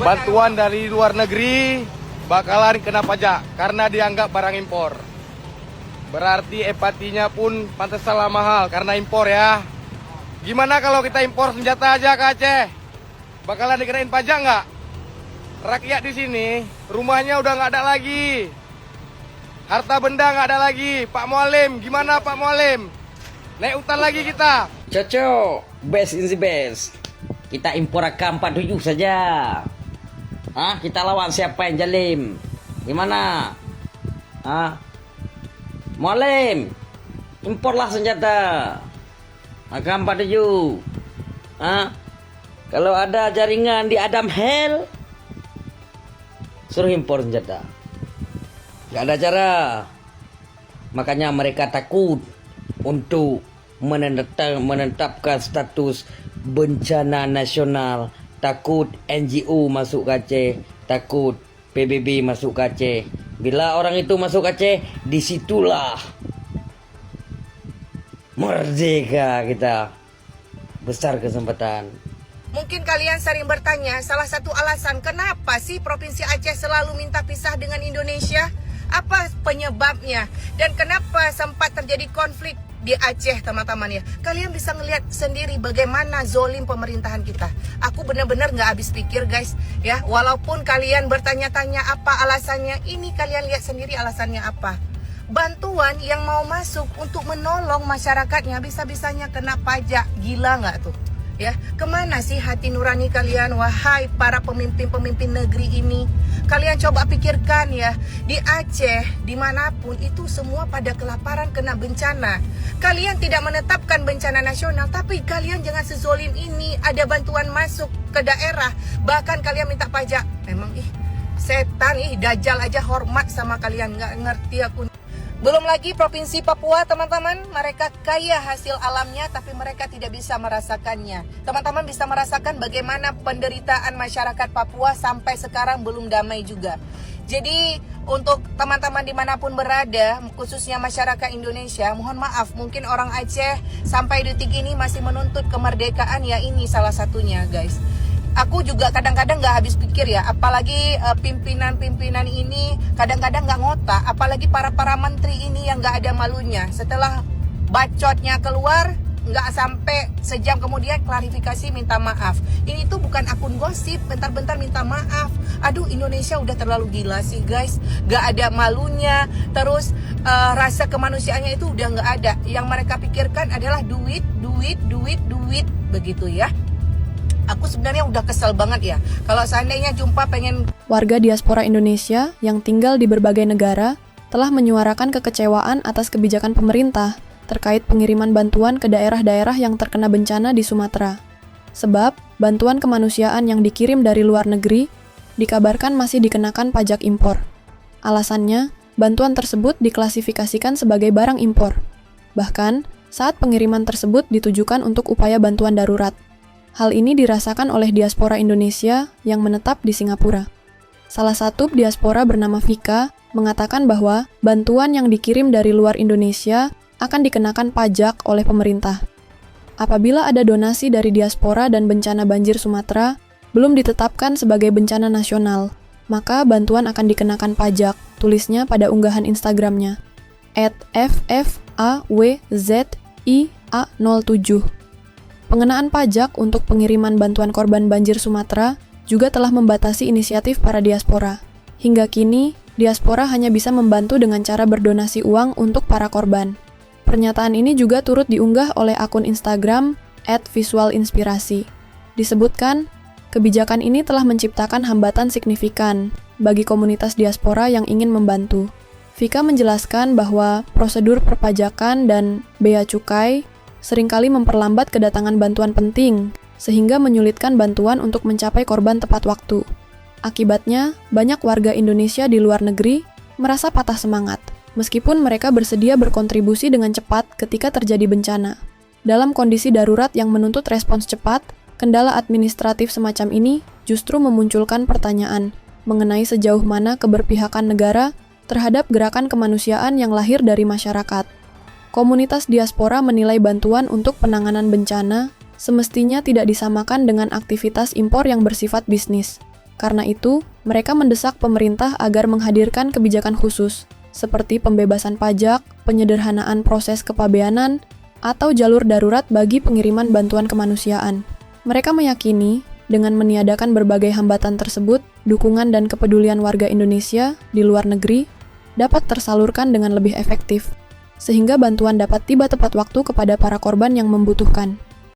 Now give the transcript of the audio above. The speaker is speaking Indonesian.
Bantuan dari luar negeri bakalan kena pajak karena dianggap barang impor. Berarti empatinya pun pantaslah mahal karena impor ya. Gimana kalau kita impor senjata aja ke Aceh? Bakalan dikenain pajak nggak? Rakyat di sini rumahnya udah nggak ada lagi. Harta benda nggak ada lagi. Pak Mualim, gimana Pak Mualim? Naik utang lagi kita. Cocok, best in the best. Kita impor AK-47 saja. Kita lawan siapa yang jalim? Gimana? Mualim, imporlah senjata AK-47. Kalau ada jaringan di Adam Hell, suruh impor senjata. Gak ada cara. Makanya mereka takut untuk menetapkan status bencana nasional. Takut NGO masuk ke Aceh, takut PBB masuk ke Aceh. Bila orang itu masuk ke Aceh, disitulah merdeka kita. Besar kesempatan. Mungkin kalian sering bertanya, salah satu alasan kenapa sih Provinsi Aceh selalu minta pisah dengan Indonesia? Apa penyebabnya? Dan kenapa sempat terjadi konflik di Aceh, teman-teman ya? Kalian bisa ngelihat sendiri bagaimana zolim pemerintahan kita. Aku benar-benar nggak habis pikir guys, ya. Walaupun kalian bertanya-tanya apa alasannya, ini kalian lihat sendiri alasannya apa. Bantuan yang mau masuk untuk menolong masyarakatnya bisa-bisanya kena pajak. Gila nggak tuh? Ya, kemana sih hati nurani kalian, wahai para pemimpin-pemimpin negeri ini? Kalian coba pikirkan ya, di Aceh, dimanapun itu semua pada kelaparan kena bencana. Kalian tidak menetapkan bencana nasional, tapi kalian jangan sezolim ini. Ada bantuan masuk ke daerah, bahkan kalian minta pajak. Memang setan, dajjal aja hormat sama kalian, nggak ngerti aku. Belum lagi Provinsi Papua, teman-teman, mereka kaya hasil alamnya tapi mereka tidak bisa merasakannya. Teman-teman bisa merasakan bagaimana penderitaan masyarakat Papua sampai sekarang belum damai juga. Jadi untuk teman-teman dimanapun berada, khususnya masyarakat Indonesia, mohon maaf, mungkin orang Aceh sampai detik ini masih menuntut kemerdekaan, ya ini salah satunya guys. Aku juga kadang-kadang gak habis pikir ya, apalagi pimpinan-pimpinan ini kadang-kadang gak ngotak, apalagi para menteri ini yang gak ada malunya. Setelah bacotnya keluar, gak sampai sejam kemudian klarifikasi minta maaf. Ini tuh bukan akun gosip, bentar-bentar minta maaf. Aduh, Indonesia udah terlalu gila sih guys, gak ada malunya. Terus rasa kemanusiaannya itu udah gak ada. Yang mereka pikirkan adalah duit, begitu ya. Aku sebenarnya udah kesel banget ya. Kalau seandainya Jumpa pengen... Warga diaspora Indonesia yang tinggal di berbagai negara telah menyuarakan kekecewaan atas kebijakan pemerintah terkait pengiriman bantuan ke daerah-daerah yang terkena bencana di Sumatera. Sebab, bantuan kemanusiaan yang dikirim dari luar negeri dikabarkan masih dikenakan pajak impor. Alasannya, bantuan tersebut diklasifikasikan sebagai barang impor. Bahkan, saat pengiriman tersebut ditujukan untuk upaya bantuan darurat. Hal ini dirasakan oleh diaspora Indonesia yang menetap di Singapura. Salah satu diaspora bernama Vika mengatakan bahwa bantuan yang dikirim dari luar Indonesia akan dikenakan pajak oleh pemerintah. Apabila ada donasi dari diaspora dan bencana banjir Sumatera belum ditetapkan sebagai bencana nasional, maka bantuan akan dikenakan pajak, tulisnya pada unggahan Instagramnya @ffawzia07. Pengenaan pajak untuk pengiriman bantuan korban banjir Sumatera juga telah membatasi inisiatif para diaspora. Hingga kini, diaspora hanya bisa membantu dengan cara berdonasi uang untuk para korban. Pernyataan ini juga turut diunggah oleh akun Instagram @visualinspirasi. Disebutkan, kebijakan ini telah menciptakan hambatan signifikan bagi komunitas diaspora yang ingin membantu. Vika menjelaskan bahwa prosedur perpajakan dan bea cukai seringkali memperlambat kedatangan bantuan penting, sehingga menyulitkan bantuan untuk mencapai korban tepat waktu. Akibatnya, banyak warga Indonesia di luar negeri merasa patah semangat, meskipun mereka bersedia berkontribusi dengan cepat ketika terjadi bencana. Dalam kondisi darurat yang menuntut respons cepat, kendala administratif semacam ini justru memunculkan pertanyaan mengenai sejauh mana keberpihakan negara terhadap gerakan kemanusiaan yang lahir dari masyarakat. Komunitas diaspora menilai bantuan untuk penanganan bencana semestinya tidak disamakan dengan aktivitas impor yang bersifat bisnis. Karena itu, mereka mendesak pemerintah agar menghadirkan kebijakan khusus, seperti pembebasan pajak, penyederhanaan proses kepabeanan, atau jalur darurat bagi pengiriman bantuan kemanusiaan. Mereka meyakini, dengan meniadakan berbagai hambatan tersebut, dukungan dan kepedulian warga Indonesia di luar negeri dapat tersalurkan dengan lebih efektif, sehingga bantuan dapat tiba tepat waktu kepada para korban yang membutuhkan.